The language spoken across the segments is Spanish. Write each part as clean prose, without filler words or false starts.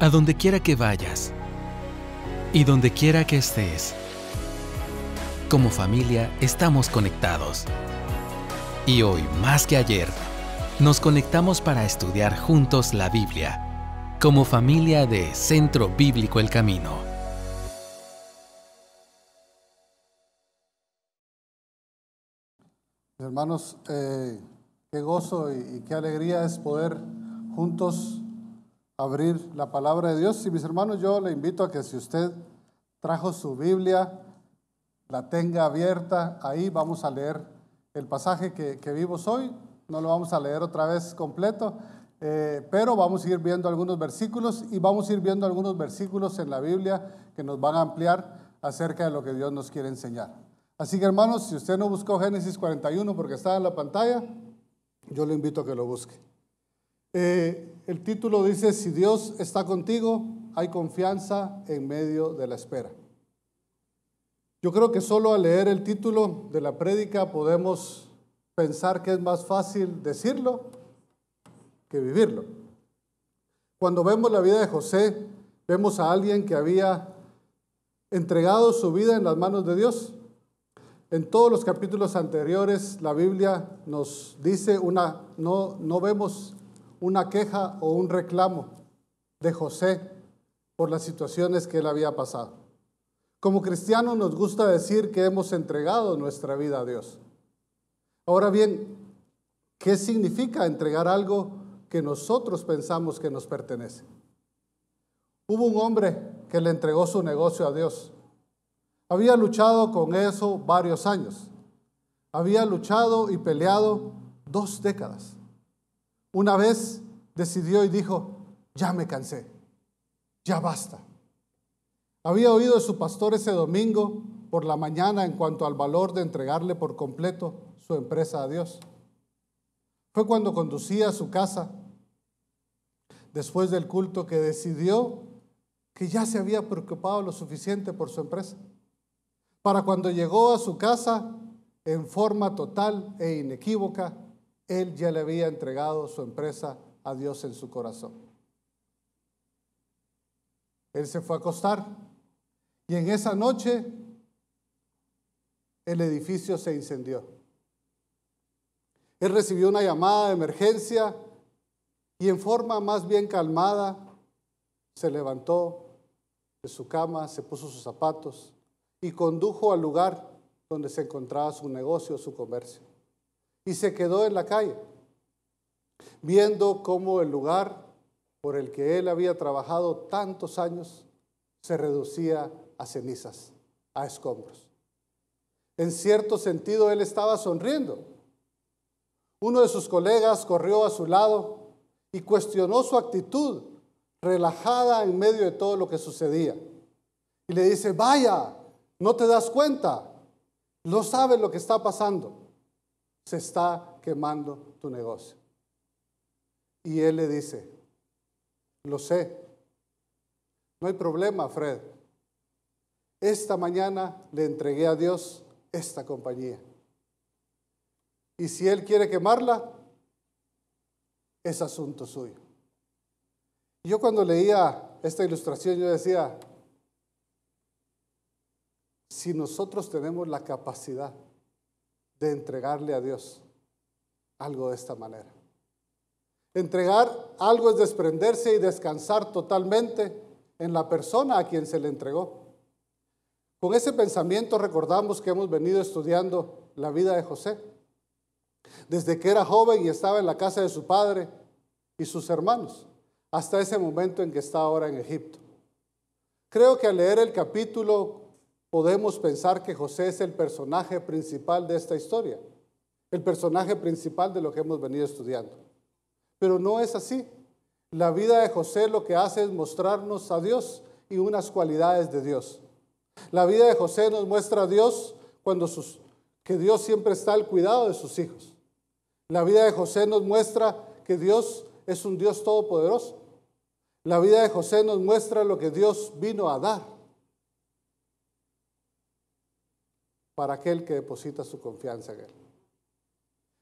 a donde quiera que vayas y donde quiera que estés. Como familia estamos conectados. Y hoy, más que ayer, nos conectamos para estudiar juntos la Biblia, como familia de Centro Bíblico El Camino. Hermanos, qué gozo y qué alegría es poder juntos abrir la palabra de Dios. Y mis hermanos, yo le invito a que si usted trajo su Biblia, la tenga abierta. Ahí vamos a leer el pasaje que vimos hoy. No lo vamos a leer otra vez completo, pero vamos a ir viendo algunos versículos y vamos a ir viendo algunos versículos en la Biblia que nos van a ampliar acerca de lo que Dios nos quiere enseñar. Así que, hermanos, si usted no buscó Génesis 41 porque está en la pantalla, yo le invito a que lo busque. El título dice: si Dios está contigo, hay confianza en medio de la espera. Yo creo que solo al leer el título de la prédica podemos pensar que es más fácil decirlo que vivirlo. Cuando vemos la vida de José, vemos a alguien que había entregado su vida en las manos de Dios. En todos los capítulos anteriores, la Biblia nos dice no vemos una queja o un reclamo de José por las situaciones que él había pasado. Como cristianos nos gusta decir que hemos entregado nuestra vida a Dios. Ahora bien, ¿qué significa entregar algo que nosotros pensamos que nos pertenece? Hubo un hombre que le entregó su negocio a Dios. Había luchado con eso varios años. Había luchado y peleado 2 décadas. Una vez decidió y dijo: ya me cansé, ya basta. Había oído de su pastor ese domingo por la mañana en cuanto al valor de entregarle por completo su empresa a Dios. Fue cuando conducía a su casa, después del culto, que decidió que ya se había preocupado lo suficiente por su empresa. Para cuando llegó a su casa, en forma total e inequívoca, él ya le había entregado su empresa a Dios en su corazón. Él se fue a acostar y en esa noche el edificio se incendió. Él recibió una llamada de emergencia y en forma más bien calmada se levantó de su cama, se puso sus zapatos y condujo al lugar donde se encontraba su negocio, su comercio. Y se quedó en la calle, viendo cómo el lugar por el que él había trabajado tantos años se reducía a cenizas, a escombros. En cierto sentido, él estaba sonriendo. Uno de sus colegas corrió a su lado y cuestionó su actitud relajada en medio de todo lo que sucedía. Y le dice: vaya, ¿no te das cuenta? ¿No sabes lo que está pasando? Se está quemando tu negocio. Y él le dice: lo sé, no hay problema, Fred. Esta mañana le entregué a Dios esta compañía. Y si Él quiere quemarla, es asunto suyo. Y yo cuando leía esta ilustración, yo decía: si nosotros tenemos la capacidad de entregarle a Dios algo de esta manera. Entregar algo es desprenderse y descansar totalmente en la persona a quien se le entregó. Con ese pensamiento recordamos que hemos venido estudiando la vida de José. Desde que era joven y estaba en la casa de su padre y sus hermanos, hasta ese momento en que está ahora en Egipto. Creo que al leer el capítulo podemos pensar que José es el personaje principal de esta historia, el personaje principal de lo que hemos venido estudiando. Pero no es así. La vida de José lo que hace es mostrarnos a Dios y unas cualidades de Dios. La vida de José nos muestra a Dios que Dios siempre está al cuidado de sus hijos. La vida de José nos muestra que Dios es un Dios todopoderoso. La vida de José nos muestra lo que Dios vino a dar para aquel que deposita su confianza en Él.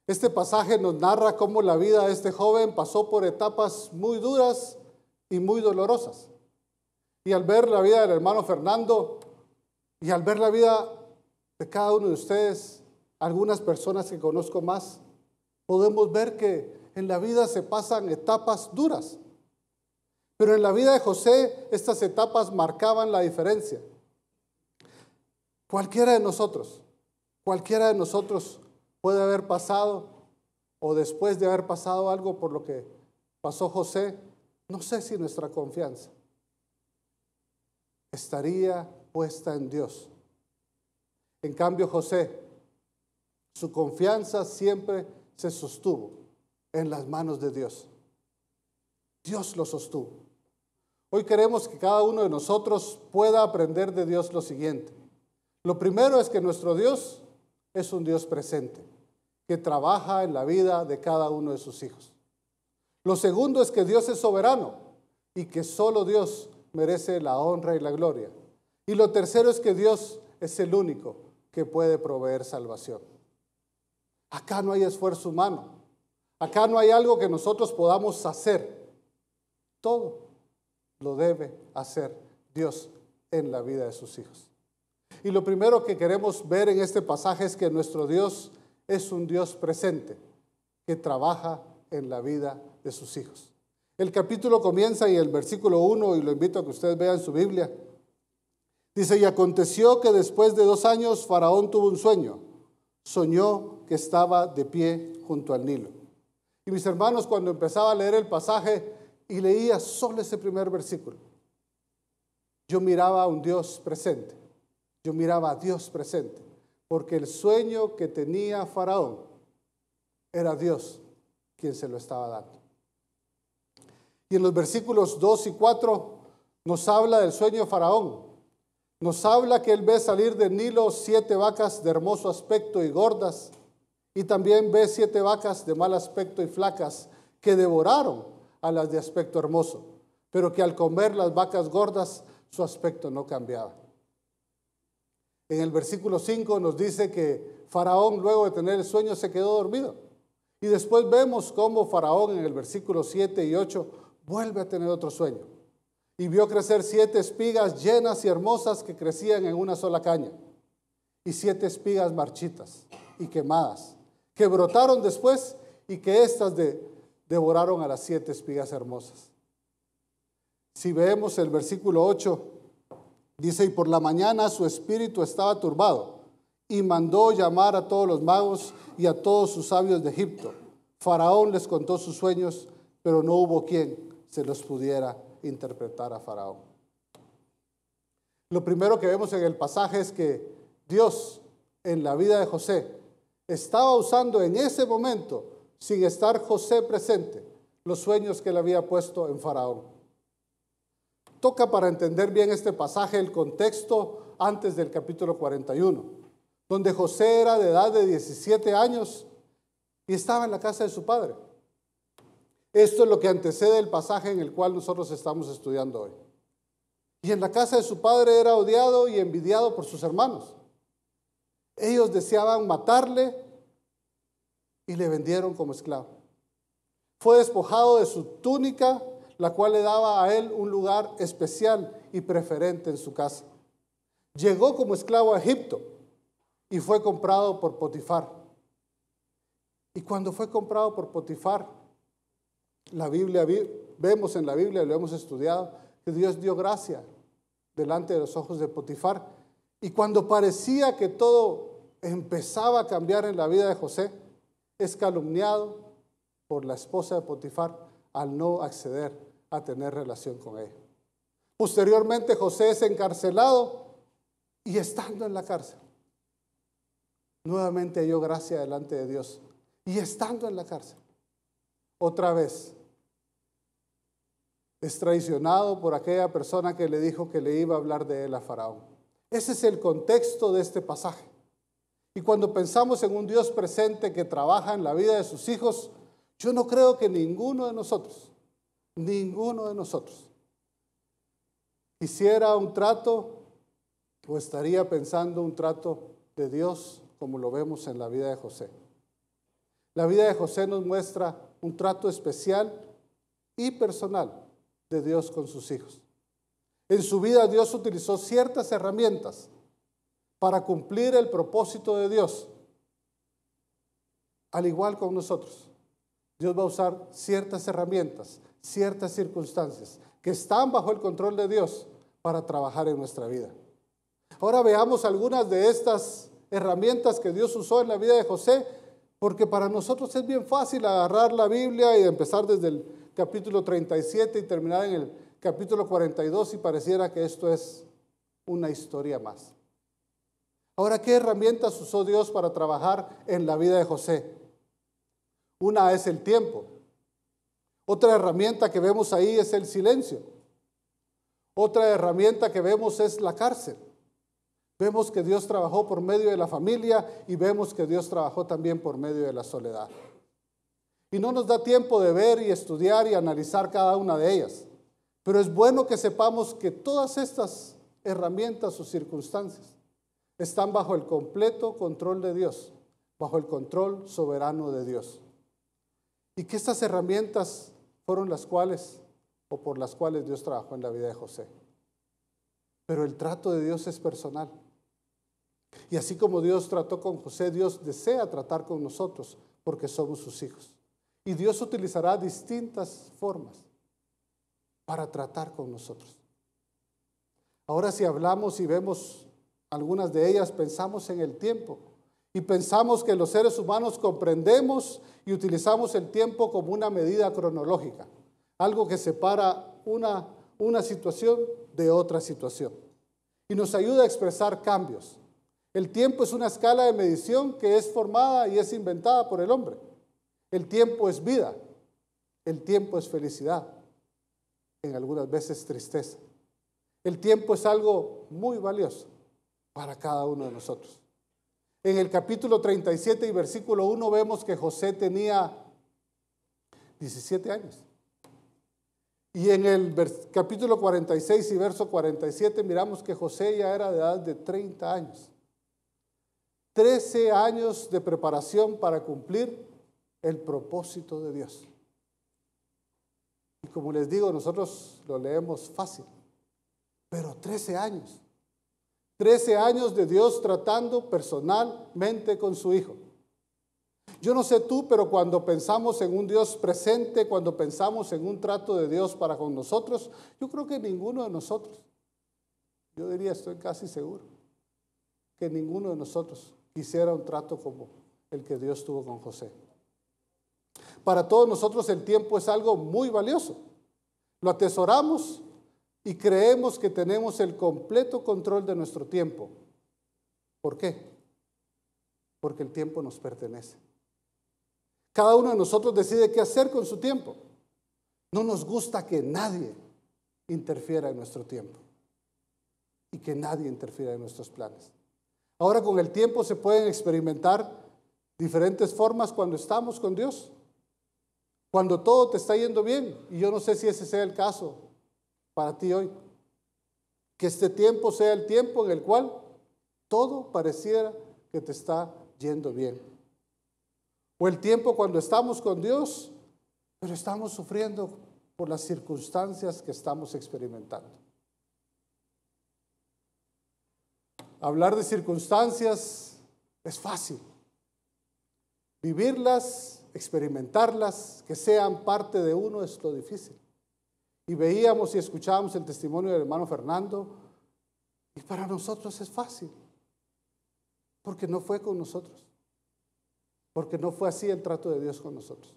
Este pasaje nos narra cómo la vida de este joven pasó por etapas muy duras y muy dolorosas. Y al ver la vida del hermano Fernando y al ver la vida de cada uno de ustedes, algunas personas que conozco más, podemos ver que en la vida se pasan etapas duras. Pero en la vida de José, estas etapas marcaban la diferencia. Cualquiera de nosotros puede haber pasado, o después de haber pasado algo por lo que pasó José, no sé si nuestra confianza estaría puesta en Dios. En cambio, José, su confianza siempre se sostuvo en las manos de Dios. Dios lo sostuvo. Hoy queremos que cada uno de nosotros pueda aprender de Dios lo siguiente. Lo primero es que nuestro Dios es un Dios presente, que trabaja en la vida de cada uno de sus hijos. Lo segundo es que Dios es soberano y que solo Dios merece la honra y la gloria. Y lo tercero es que Dios es el único que puede proveer salvación. Acá no hay esfuerzo humano. Acá no hay algo que nosotros podamos hacer. Todo lo debe hacer Dios en la vida de sus hijos. Y lo primero que queremos ver en este pasaje es que nuestro Dios es un Dios presente que trabaja en la vida de sus hijos. El capítulo comienza en el versículo 1 y lo invito a que ustedes vean su Biblia. Dice, y aconteció que después de 2 años Faraón tuvo un sueño. Soñó que estaba de pie junto al Nilo. Y mis hermanos, cuando empezaba a leer el pasaje y leía solo ese primer versículo, yo miraba a un Dios presente. Yo miraba a Dios presente, porque el sueño que tenía Faraón era Dios quien se lo estaba dando. Y en los versículos 2 y 4 nos habla del sueño de Faraón. Nos habla que él ve salir del Nilo 7 vacas de hermoso aspecto y gordas, y también ve 7 vacas de mal aspecto y flacas que devoraron a las de aspecto hermoso, pero que al comer las vacas gordas su aspecto no cambiaba. En el versículo 5 nos dice que Faraón, luego de tener el sueño, se quedó dormido. Y después vemos cómo Faraón en el versículo 7 y 8 vuelve a tener otro sueño. Y vio crecer 7 espigas llenas y hermosas que crecían en una sola caña. Y 7 espigas marchitas y quemadas, que brotaron después y que éstas devoraron a las 7 espigas hermosas. Si vemos el versículo 8, dice, y por la mañana su espíritu estaba turbado, y mandó llamar a todos los magos y a todos sus sabios de Egipto. Faraón les contó sus sueños, pero no hubo quien se los pudiera interpretar a Faraón. Lo primero que vemos en el pasaje es que Dios, en la vida de José, estaba usando en ese momento, sin estar José presente, los sueños que él había puesto en Faraón. Toca para entender bien este pasaje el contexto antes del capítulo 41, donde José era de edad de 17 años y estaba en la casa de su padre. Esto es lo que antecede el pasaje en el cual nosotros estamos estudiando hoy. Y en la casa de su padre era odiado y envidiado por sus hermanos. Ellos deseaban matarle y le vendieron como esclavo. Fue despojado de su túnica, la cual le daba a él un lugar especial y preferente en su casa. Llegó como esclavo a Egipto y fue comprado por Potifar. Y cuando fue comprado por Potifar, vemos en la Biblia, lo hemos estudiado, que Dios dio gracia delante de los ojos de Potifar. Y cuando parecía que todo empezaba a cambiar en la vida de José, es calumniado por la esposa de Potifar al no acceder a tener relación con ella. Posteriormente José es encarcelado y estando en la cárcel, nuevamente halló gracia delante de Dios. Y estando en la cárcel, otra vez es traicionado por aquella persona que le dijo que le iba a hablar de él a Faraón. Ese es el contexto de este pasaje. Y cuando pensamos en un Dios presente que trabaja en la vida de sus hijos, yo no creo que ninguno de nosotros quisiera un trato o estaría pensando un trato de Dios como lo vemos en la vida de José. La vida de José nos muestra un trato especial y personal de Dios con sus hijos. En su vida Dios utilizó ciertas herramientas para cumplir el propósito de Dios. Al igual con nosotros, Dios va a usar ciertas herramientas, ciertas circunstancias que están bajo el control de Dios para trabajar en nuestra vida. Ahora veamos algunas de estas herramientas que Dios usó en la vida de José, porque para nosotros es bien fácil agarrar la Biblia y empezar desde el capítulo 37 y terminar en el capítulo 42 y pareciera que esto es una historia más. Ahora, ¿qué herramientas usó Dios para trabajar en la vida de José? Una es el tiempo. Otra herramienta que vemos ahí es el silencio. Otra herramienta que vemos es la cárcel. Vemos que Dios trabajó por medio de la familia y vemos que Dios trabajó también por medio de la soledad. Y no nos da tiempo de ver y estudiar y analizar cada una de ellas. Pero es bueno que sepamos que todas estas herramientas o circunstancias están bajo el completo control de Dios, bajo el control soberano de Dios. Y que estas herramientas fueron las cuales o por las cuales Dios trabajó en la vida de José. Pero el trato de Dios es personal. Y así como Dios trató con José, Dios desea tratar con nosotros porque somos sus hijos. Y Dios utilizará distintas formas para tratar con nosotros. Ahora, si hablamos y vemos algunas de ellas, pensamos en el tiempo. Y pensamos que los seres humanos comprendemos y utilizamos el tiempo como una medida cronológica. Algo que separa una situación de otra situación. Y nos ayuda a expresar cambios. El tiempo es una escala de medición que es formada y es inventada por el hombre. El tiempo es vida. El tiempo es felicidad. En algunas veces tristeza. El tiempo es algo muy valioso para cada uno de nosotros. En el capítulo 37 y versículo 1 vemos que José tenía 17 años. Y en el capítulo 46 y verso 47 miramos que José ya era de edad de 30 años. 13 años de preparación para cumplir el propósito de Dios. Y como les digo, nosotros lo leemos fácil, pero 13 años. 13 años de Dios tratando personalmente con su hijo. Yo no sé tú, pero cuando pensamos en un Dios presente, cuando pensamos en un trato de Dios para con nosotros, yo creo que ninguno de nosotros, yo diría, estoy casi seguro, que ninguno de nosotros quisiera un trato como el que Dios tuvo con José. Para todos nosotros el tiempo es algo muy valioso. Lo atesoramos y creemos que tenemos el completo control de nuestro tiempo. ¿Por qué? Porque el tiempo nos pertenece. Cada uno de nosotros decide qué hacer con su tiempo. No nos gusta que nadie interfiera en nuestro tiempo y que nadie interfiera en nuestros planes. Ahora con el tiempo se pueden experimentar diferentes formas cuando estamos con Dios. Cuando todo te está yendo bien, y yo no sé si ese sea el caso para ti hoy, que este tiempo sea el tiempo en el cual todo pareciera que te está yendo bien. O el tiempo cuando estamos con Dios, pero estamos sufriendo por las circunstancias que estamos experimentando. Hablar de circunstancias es fácil. Vivirlas, experimentarlas, que sean parte de uno es lo difícil. Y veíamos y escuchábamos el testimonio del hermano Fernando, y para nosotros es fácil, porque no fue con nosotros, porque no fue así el trato de Dios con nosotros.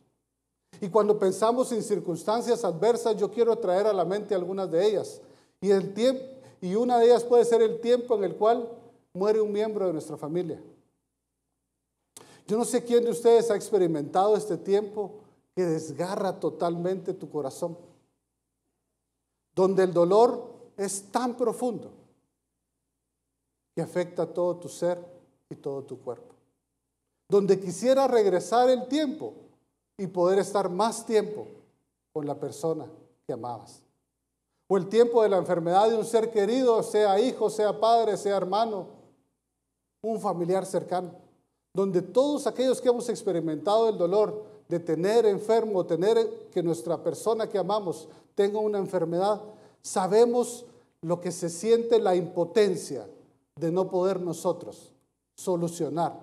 Y cuando pensamos en circunstancias adversas, yo quiero traer a la mente algunas de ellas. Y una de ellas puede ser el tiempo en el cual muere un miembro de nuestra familia. Yo no sé quién de ustedes ha experimentado este tiempo que desgarra totalmente tu corazón, donde el dolor es tan profundo que afecta todo tu ser y todo tu cuerpo, donde quisiera regresar el tiempo y poder estar más tiempo con la persona que amabas, o el tiempo de la enfermedad de un ser querido, sea hijo, sea padre, sea hermano, un familiar cercano, donde todos aquellos que hemos experimentado el dolor de tener enfermo, tener que nuestra persona que amamos tenga una enfermedad, sabemos lo que se siente la impotencia de no poder nosotros solucionar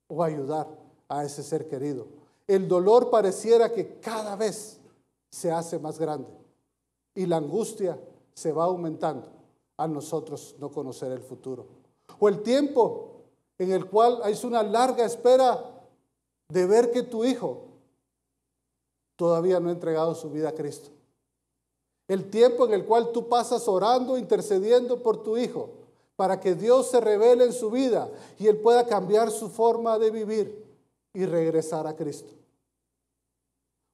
o ayudar a ese ser querido. El dolor pareciera que cada vez se hace más grande y la angustia se va aumentando a nosotros no conocer el futuro. O el tiempo en el cual hay una larga espera de ver que tu hijo todavía no ha entregado su vida a Cristo. El tiempo en el cual tú pasas orando, intercediendo por tu hijo, para que Dios se revele en su vida y él pueda cambiar su forma de vivir y regresar a Cristo.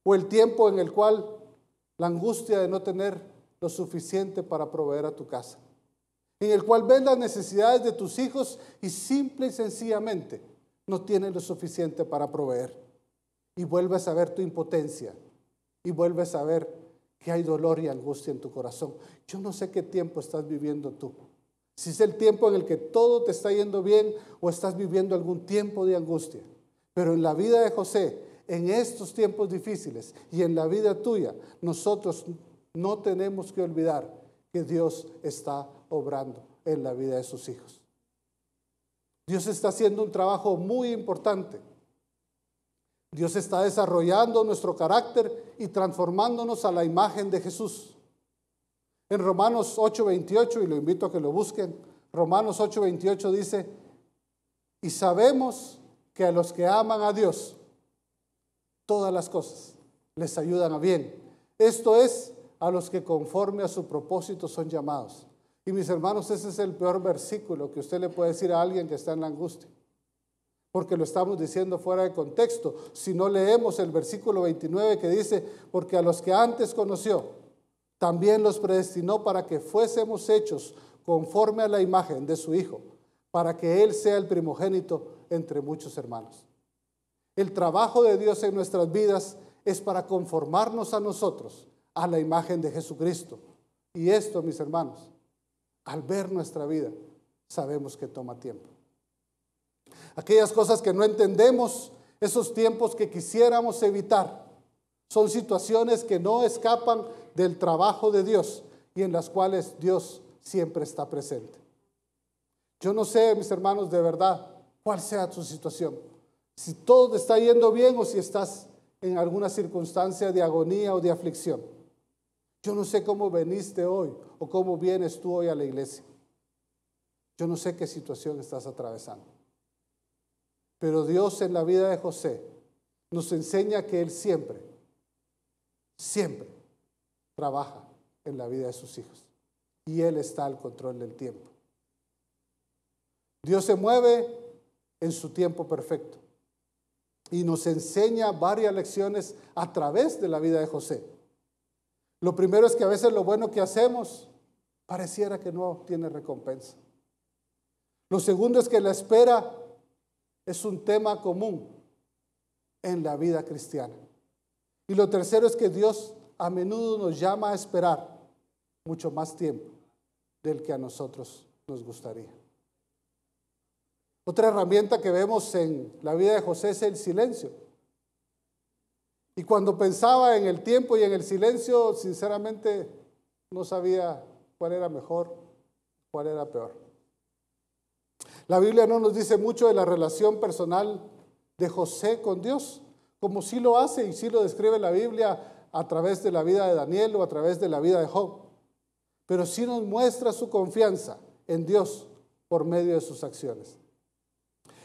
O el tiempo en el cual la angustia de no tener lo suficiente para proveer a tu casa, en el cual ves las necesidades de tus hijos y simple y sencillamente no tienes lo suficiente para proveer. Y vuelves a ver tu impotencia y vuelves a ver que hay dolor y angustia en tu corazón. Yo no sé qué tiempo estás viviendo tú. Si es el tiempo en el que todo te está yendo bien o estás viviendo algún tiempo de angustia. Pero en la vida de José, en estos tiempos difíciles y en la vida tuya, nosotros no tenemos que olvidar que Dios está obrando en la vida de sus hijos. Dios está haciendo un trabajo muy importante. Dios está desarrollando nuestro carácter y transformándonos a la imagen de Jesús. En Romanos 8:28, y lo invito a que lo busquen, Romanos 8:28 dice, y sabemos que a los que aman a Dios, todas las cosas les ayudan a bien. Esto es, a los que conforme a su propósito son llamados. Y mis hermanos, ese es el peor versículo que usted le puede decir a alguien que está en la angustia, porque lo estamos diciendo fuera de contexto. Si no leemos el versículo 29 que dice, porque a los que antes conoció, también los predestinó para que fuésemos hechos conforme a la imagen de su Hijo, para que Él sea el primogénito entre muchos hermanos. El trabajo de Dios en nuestras vidas es para conformarnos a nosotros, a la imagen de Jesucristo. Y esto, mis hermanos, al ver nuestra vida, sabemos que toma tiempo. Aquellas cosas que no entendemos, esos tiempos que quisiéramos evitar, son situaciones que no escapan del trabajo de Dios y en las cuales Dios siempre está presente. Yo no sé, mis hermanos, de verdad, cuál sea tu situación. Si todo te está yendo bien o si estás en alguna circunstancia de agonía o de aflicción. Yo no sé cómo veniste hoy o cómo vienes tú hoy a la iglesia. Yo no sé qué situación estás atravesando. Pero Dios en la vida de José nos enseña que Él siempre trabaja en la vida de sus hijos. Y Él está al control del tiempo. Dios se mueve en su tiempo perfecto. Y nos enseña varias lecciones a través de la vida de José. Lo primero es que a veces lo bueno que hacemos pareciera que no tiene recompensa. Lo segundo es que la espera es un tema común en la vida cristiana. Y lo tercero es que Dios a menudo nos llama a esperar mucho más tiempo del que a nosotros nos gustaría. Otra herramienta que vemos en la vida de José es el silencio. Y cuando pensaba en el tiempo y en el silencio, sinceramente no sabía cuál era mejor, cuál era peor. La Biblia no nos dice mucho de la relación personal de José con Dios, como sí lo hace y sí lo describe la Biblia a través de la vida de Daniel o a través de la vida de Job. Pero sí nos muestra su confianza en Dios por medio de sus acciones.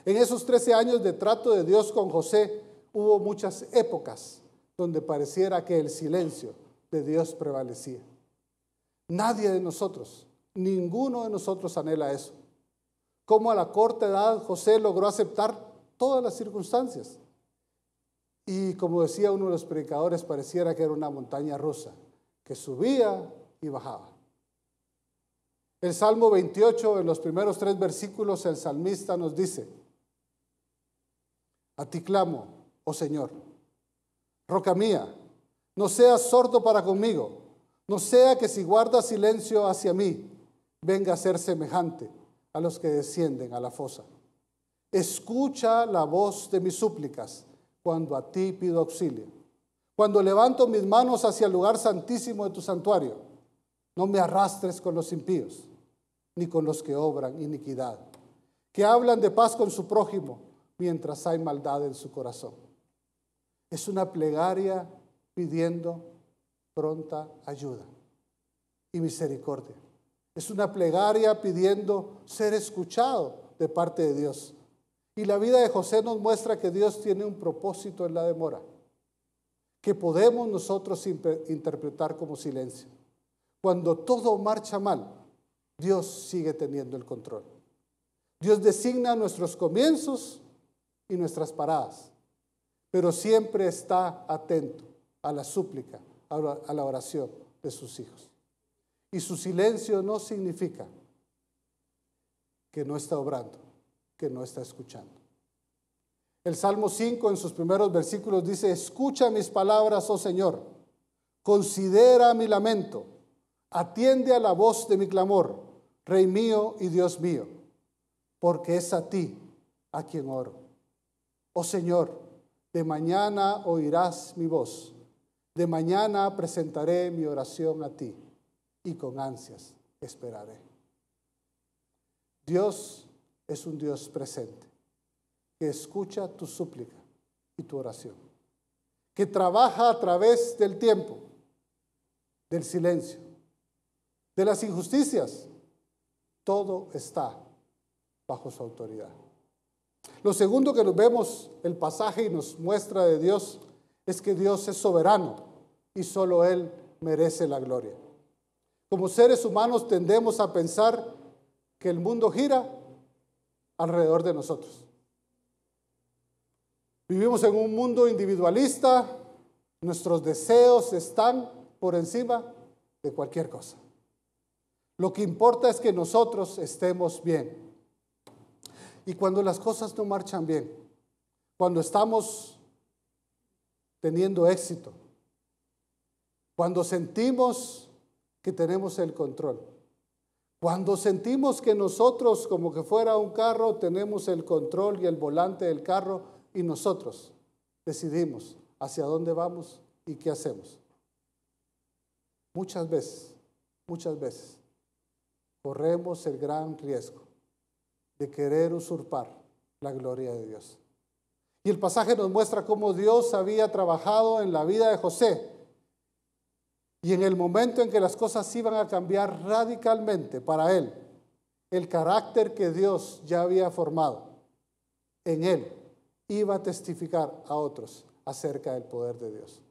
En esos 13 años de trato de Dios con José, hubo muchas épocas donde pareciera que el silencio de Dios prevalecía. Nadie de nosotros, ninguno de nosotros anhela eso. Como a la corta edad José logró aceptar todas las circunstancias. Y como decía uno de los predicadores, pareciera que era una montaña rusa, que subía y bajaba. El Salmo 28, en los primeros 3 versículos, el salmista nos dice: a ti clamo, oh Señor, roca mía, no seas sordo para conmigo, no sea que si guardas silencio hacia mí, venga a ser semejante a los que descienden a la fosa. Escucha la voz de mis súplicas cuando a ti pido auxilio. Cuando levanto mis manos hacia el lugar santísimo de tu santuario, no me arrastres con los impíos, ni con los que obran iniquidad, que hablan de paz con su prójimo, mientras hay maldad en su corazón. Es una plegaria pidiendo pronta ayuda y misericordia. Es una plegaria pidiendo ser escuchado de parte de Dios. Y la vida de José nos muestra que Dios tiene un propósito en la demora, que podemos nosotros interpretar como silencio. Cuando todo marcha mal, Dios sigue teniendo el control. Dios designa nuestros comienzos y nuestras paradas, pero siempre está atento a la súplica, a la oración de sus hijos. Y su silencio no significa que no está obrando, que no está escuchando. El Salmo 5 en sus primeros versículos dice: escucha mis palabras, oh Señor, considera mi lamento, atiende a la voz de mi clamor, Rey mío y Dios mío, porque es a ti a quien oro. Oh Señor, de mañana oirás mi voz, de mañana presentaré mi oración a ti y con ansias esperaré. Dios es un Dios presente, que escucha tu súplica y tu oración, que trabaja a través del tiempo, del silencio, de las injusticias. Todo está bajo su autoridad. Lo segundo que nos vemos el pasaje y nos muestra de Dios es que Dios es soberano y solo Él merece la gloria. Como seres humanos tendemos a pensar que el mundo gira alrededor de nosotros. Vivimos en un mundo individualista, nuestros deseos están por encima de cualquier cosa. Lo que importa es que nosotros estemos bien. Y cuando las cosas no marchan bien, cuando estamos teniendo éxito, cuando sentimos que tenemos el control, cuando sentimos que nosotros, como que fuera un carro, tenemos el control y el volante del carro y nosotros decidimos hacia dónde vamos y qué hacemos. Muchas veces, corremos el gran riesgo de querer usurpar la gloria de Dios. Y el pasaje nos muestra cómo Dios había trabajado en la vida de José. Y en el momento en que las cosas iban a cambiar radicalmente para él, el carácter que Dios ya había formado en él iba a testificar a otros acerca del poder de Dios.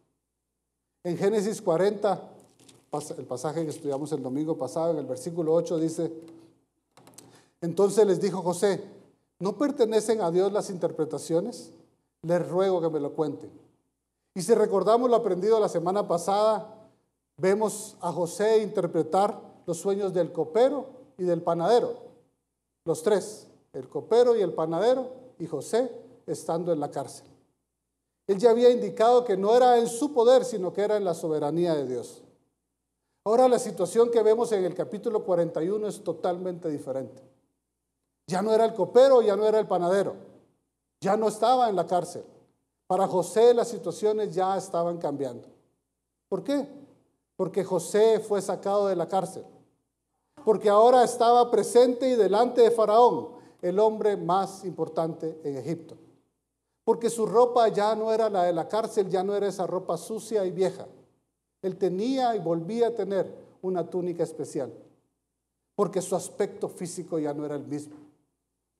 En Génesis 40, el pasaje que estudiamos el domingo pasado, en el versículo 8 dice: entonces les dijo José: ¿no pertenecen a Dios las interpretaciones? Les ruego que me lo cuenten. Y si recordamos lo aprendido la semana pasada, vemos a José interpretar los sueños del copero y del panadero. Los tres, el copero y el panadero, y José estando en la cárcel. Él ya había indicado que no era en su poder, sino que era en la soberanía de Dios. Ahora la situación que vemos en el capítulo 41 es totalmente diferente. Ya no era el copero, ya no era el panadero, ya no estaba en la cárcel. Para José las situaciones ya estaban cambiando. ¿Por qué? Porque José fue sacado de la cárcel. Porque ahora estaba presente y delante de Faraón, el hombre más importante en Egipto. Porque su ropa ya no era la de la cárcel, ya no era esa ropa sucia y vieja. Él tenía y volvía a tener una túnica especial. Porque su aspecto físico ya no era el mismo.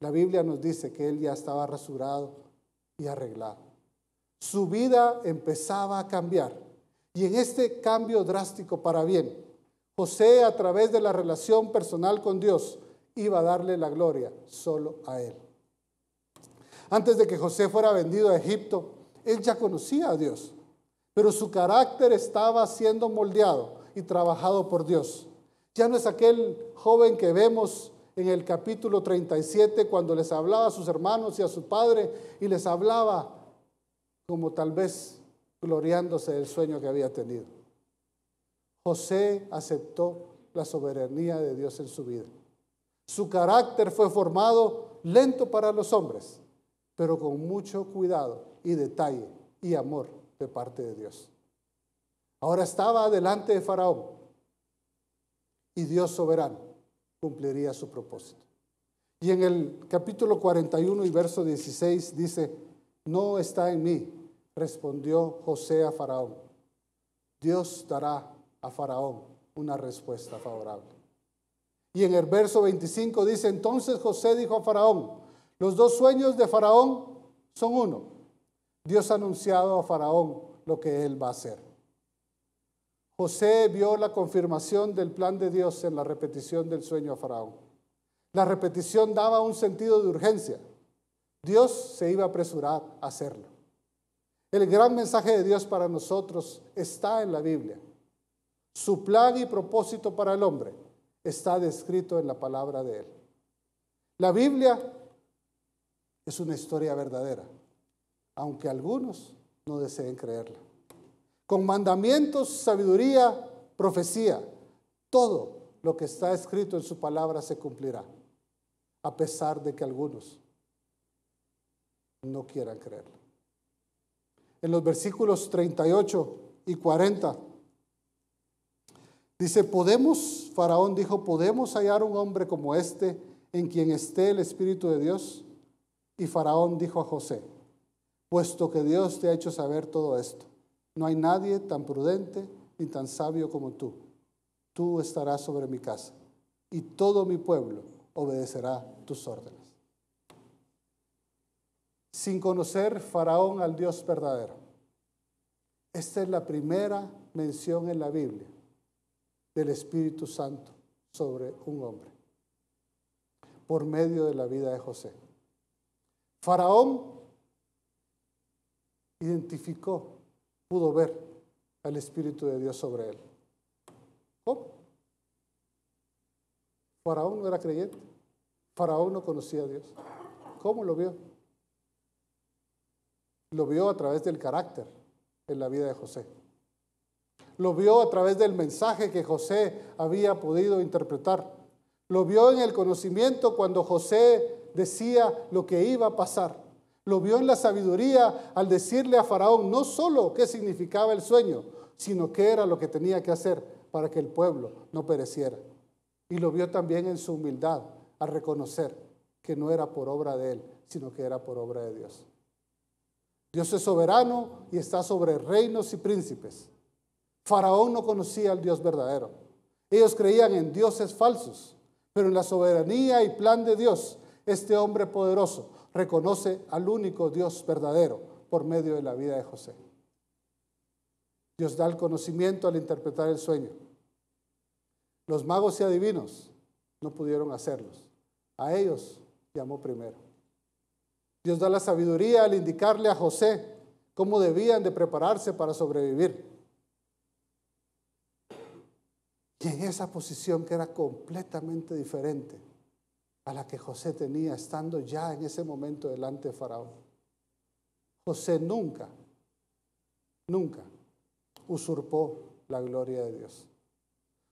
La Biblia nos dice que él ya estaba rasurado y arreglado. Su vida empezaba a cambiar. Y en este cambio drástico para bien, José, a través de la relación personal con Dios, iba a darle la gloria solo a él. Antes de que José fuera vendido a Egipto, él ya conocía a Dios, pero su carácter estaba siendo moldeado y trabajado por Dios. Ya no es aquel joven que vemos en el capítulo 37 cuando les hablaba a sus hermanos y a su padre y les hablaba como tal vez gloriándose del sueño que había tenido. José aceptó la soberanía de Dios en su vida. Su carácter fue formado lento para los hombres, pero con mucho cuidado y detalle y amor de parte de Dios. Ahora estaba delante de Faraón y Dios soberano cumpliría su propósito. Y en el capítulo 41 y verso 16 dice: no está en mí, respondió José a Faraón. Dios dará a Faraón una respuesta favorable. Y en el verso 25 dice: entonces José dijo a Faraón: los dos sueños de Faraón son uno. Dios ha anunciado a Faraón lo que él va a hacer. José vio la confirmación del plan de Dios en la repetición del sueño a Faraón. La repetición daba un sentido de urgencia. Dios se iba a apresurar a hacerlo. El gran mensaje de Dios para nosotros está en la Biblia. Su plan y propósito para el hombre está descrito en la palabra de él. La Biblia es una historia verdadera, aunque algunos no deseen creerla. Con mandamientos, sabiduría, profecía, todo lo que está escrito en su palabra se cumplirá, a pesar de que algunos no quieran creerlo. En los versículos 38 y 40 dice: Faraón dijo, ¿podemos hallar un hombre como este en quien esté el Espíritu de Dios? Y Faraón dijo a José: puesto que Dios te ha hecho saber todo esto, no hay nadie tan prudente ni tan sabio como tú. Tú estarás sobre mi casa, y todo mi pueblo obedecerá tus órdenes. Sin conocer Faraón al Dios verdadero. Esta es la primera mención en la Biblia del Espíritu Santo sobre un hombre, por medio de la vida de José. Faraón identificó, pudo ver al Espíritu de Dios sobre él. ¿Cómo? Faraón no era creyente. Faraón no conocía a Dios. ¿Cómo lo vio? Lo vio a través del carácter en la vida de José. Lo vio a través del mensaje que José había podido interpretar. Lo vio en el conocimiento cuando José decía lo que iba a pasar. Lo vio en la sabiduría al decirle a Faraón no solo qué significaba el sueño, sino qué era lo que tenía que hacer para que el pueblo no pereciera. Y lo vio también en su humildad al reconocer que no era por obra de él, sino que era por obra de Dios. Dios es soberano y está sobre reinos y príncipes. Faraón no conocía al Dios verdadero. Ellos creían en dioses falsos, pero en la soberanía y plan de Dios, este hombre poderoso reconoce al único Dios verdadero por medio de la vida de José. Dios da el conocimiento al interpretar el sueño. Los magos y adivinos no pudieron hacerlos. A ellos llamó primero. Dios da la sabiduría al indicarle a José cómo debían de prepararse para sobrevivir. Y en esa posición que era completamente diferente a la que José tenía estando ya en ese momento delante de Faraón. José nunca usurpó la gloria de Dios.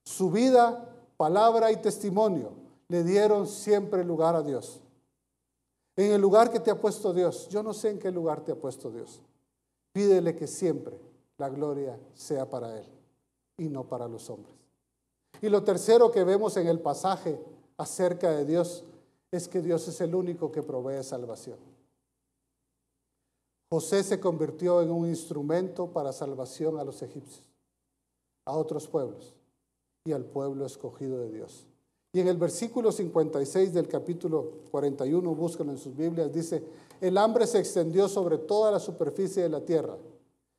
Su vida, palabra y testimonio le dieron siempre lugar a Dios. En el lugar que te ha puesto Dios, yo no sé en qué lugar te ha puesto Dios. Pídele que siempre la gloria sea para Él y no para los hombres. Y lo tercero que vemos en el pasaje acerca de Dios es que Dios es el único que provee salvación. José se convirtió en un instrumento para salvación a los egipcios, a otros pueblos y al pueblo escogido de Dios. Y en el versículo 56 del capítulo 41, búsquenlo en sus Biblias, dice: el hambre se extendió sobre toda la superficie de la tierra.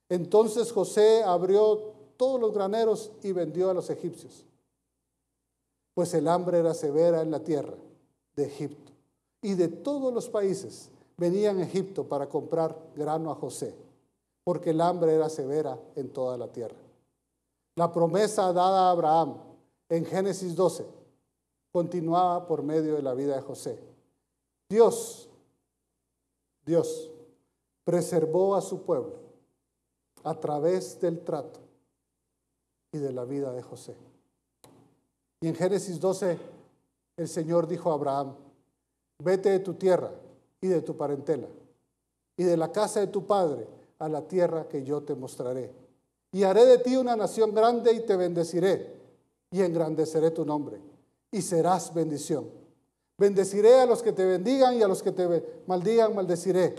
Entonces José abrió todos los graneros y vendió a los egipcios, pues el hambre era severa en la tierra de Egipto. Y de todos los países venían a Egipto para comprar grano a José, porque el hambre era severa en toda la tierra. La promesa dada a Abraham en Génesis 12 continuaba por medio de la vida de José. Dios preservó a su pueblo a través del trato y de la vida de José. Y en Génesis 12 el Señor dijo a Abraham: vete de tu tierra y de tu parentela y de la casa de tu padre a la tierra que yo te mostraré. Y haré de ti una nación grande y te bendeciré y engrandeceré tu nombre y serás bendición. Bendeciré a los que te bendigan y a los que te maldigan maldeciré.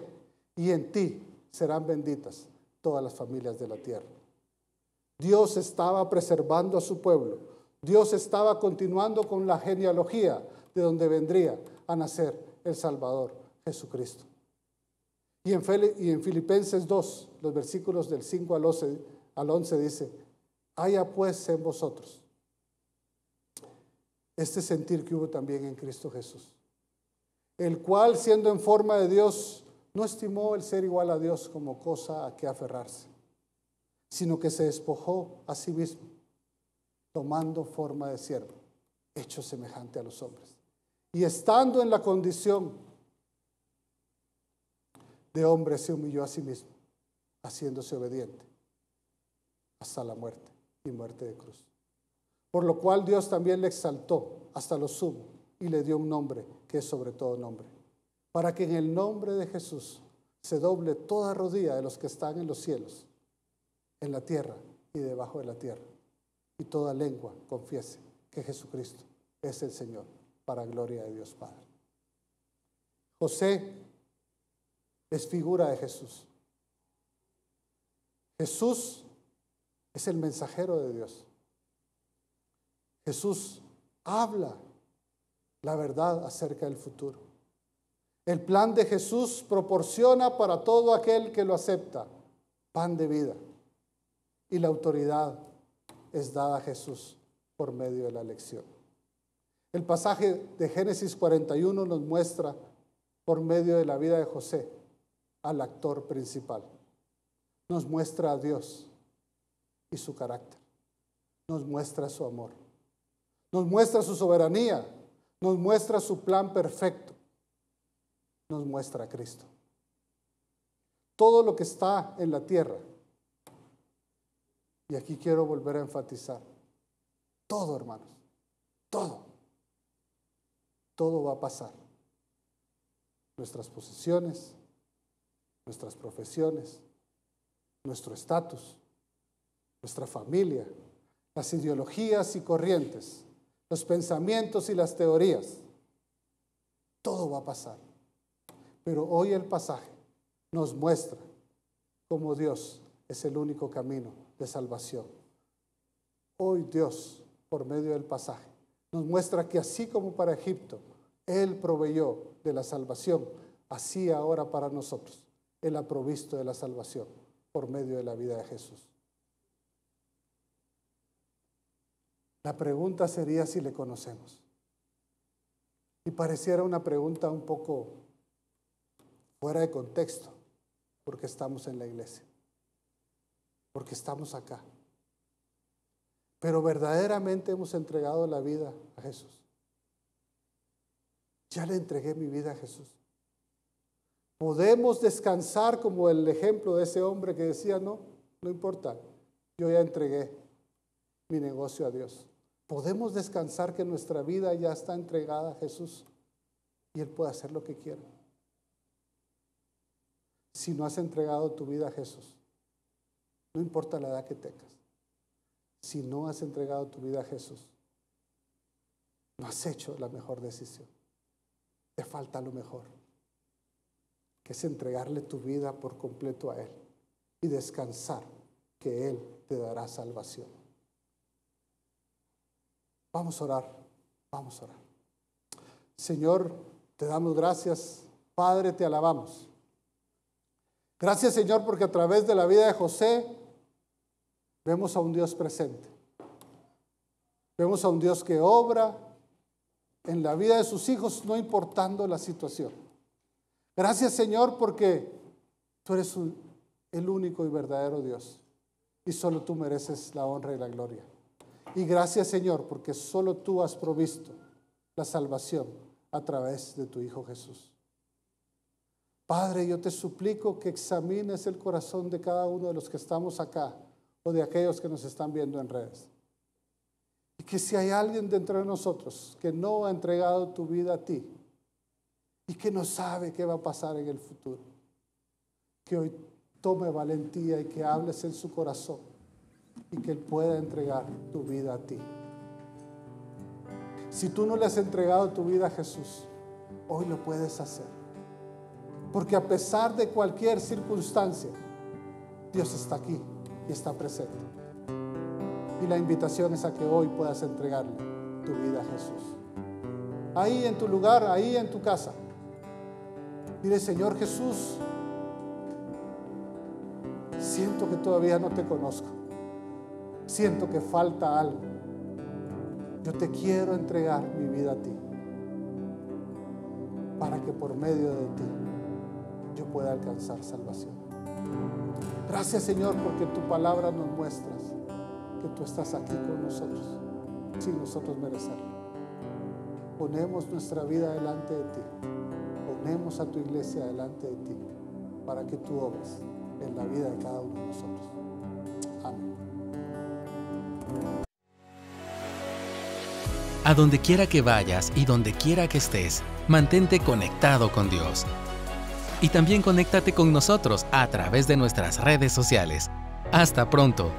Y en ti serán benditas todas las familias de la tierra. Dios estaba preservando a su pueblo. Dios estaba continuando con la genealogía de donde vendría a nacer el Salvador, Jesucristo. Y en Filipenses 2, los versículos del 5 al 11 dice: haya pues en vosotros este sentir que hubo también en Cristo Jesús, el cual, siendo en forma de Dios, no estimó el ser igual a Dios como cosa a que aferrarse, sino que se despojó a sí mismo, tomando forma de siervo, hecho semejante a los hombres. Y estando en la condición de hombre, se humilló a sí mismo, haciéndose obediente hasta la muerte y muerte de cruz. Por lo cual Dios también le exaltó hasta lo sumo y le dio un nombre que es sobre todo nombre, para que en el nombre de Jesús se doble toda rodilla de los que están en los cielos, en la tierra y debajo de la tierra, y toda lengua confiese que Jesucristo es el Señor, para gloria de Dios Padre. José es figura de Jesús. Jesús es el mensajero de Dios. Jesús habla la verdad acerca del futuro. El plan de Jesús proporciona para todo aquel que lo acepta pan de vida. Y la autoridad es dada a Jesús por medio de la elección. El pasaje de Génesis 41 nos muestra, por medio de la vida de José, al actor principal. Nos muestra a Dios y su carácter. Nos muestra su amor. Nos muestra su soberanía. Nos muestra su plan perfecto. Nos muestra a Cristo. Todo lo que está en la tierra, y aquí quiero volver a enfatizar, todo, hermanos, todo va a pasar. Nuestras posesiones, nuestras profesiones, nuestro estatus, nuestra familia, las ideologías y corrientes, los pensamientos y las teorías, todo va a pasar. Pero hoy el pasaje nos muestra cómo Dios es el único camino de salvación. Hoy Dios, por medio del pasaje, nos muestra que así como para Egipto Él proveyó de la salvación, así ahora para nosotros Él ha provisto de la salvación por medio de la vida de Jesús. La pregunta sería si le conocemos. Y pareciera una pregunta un poco fuera de contexto, porque estamos en la iglesia, porque estamos acá. Pero verdaderamente hemos entregado la vida a Jesús. Ya le entregué mi vida a Jesús. Podemos descansar como el ejemplo de ese hombre que decía, no importa, yo ya entregué mi negocio a Dios. Podemos descansar que nuestra vida ya está entregada a Jesús y Él puede hacer lo que quiera. Si no has entregado tu vida a Jesús, no importa la edad que tengas, si no has entregado tu vida a Jesús, no has hecho la mejor decisión. Te falta lo mejor, que es entregarle tu vida por completo a Él y descansar que Él te dará salvación. Vamos a orar, vamos a orar. Señor, te damos gracias. Padre, te alabamos. Gracias, Señor, porque a través de la vida de José vemos a un Dios presente. Vemos a un Dios que obra en la vida de sus hijos, no importando la situación. Gracias, Señor, porque tú eres el único y verdadero Dios y solo tú mereces la honra y la gloria. Y gracias, Señor, porque solo tú has provisto la salvación a través de tu Hijo Jesús. Padre, yo te suplico que examines el corazón de cada uno de los que estamos acá o de aquellos que nos están viendo en redes. Y que si hay alguien dentro de nosotros que no ha entregado tu vida a ti y que no sabe qué va a pasar en el futuro, que hoy tome valentía y que hables en su corazón y que Él pueda entregar tu vida a ti. Si tú no le has entregado tu vida a Jesús, hoy lo puedes hacer. Porque a pesar de cualquier circunstancia, Dios está aquí y está presente. Y la invitación es a que hoy puedas entregarle tu vida a Jesús. Ahí en tu lugar, ahí en tu casa. Dile: Señor Jesús, siento que todavía no te conozco. Siento que falta algo. Yo te quiero entregar mi vida a ti, para que por medio de ti yo pueda alcanzar salvación. Gracias, Señor, porque tu palabra nos muestras que tú estás aquí con nosotros, sin nosotros merecerlo. Ponemos nuestra vida delante de ti, ponemos a tu iglesia delante de ti, para que tú obres en la vida de cada uno de nosotros. Amén. A donde quiera que vayas y donde quiera que estés, mantente conectado con Dios. Y también conéctate con nosotros a través de nuestras redes sociales. Hasta pronto.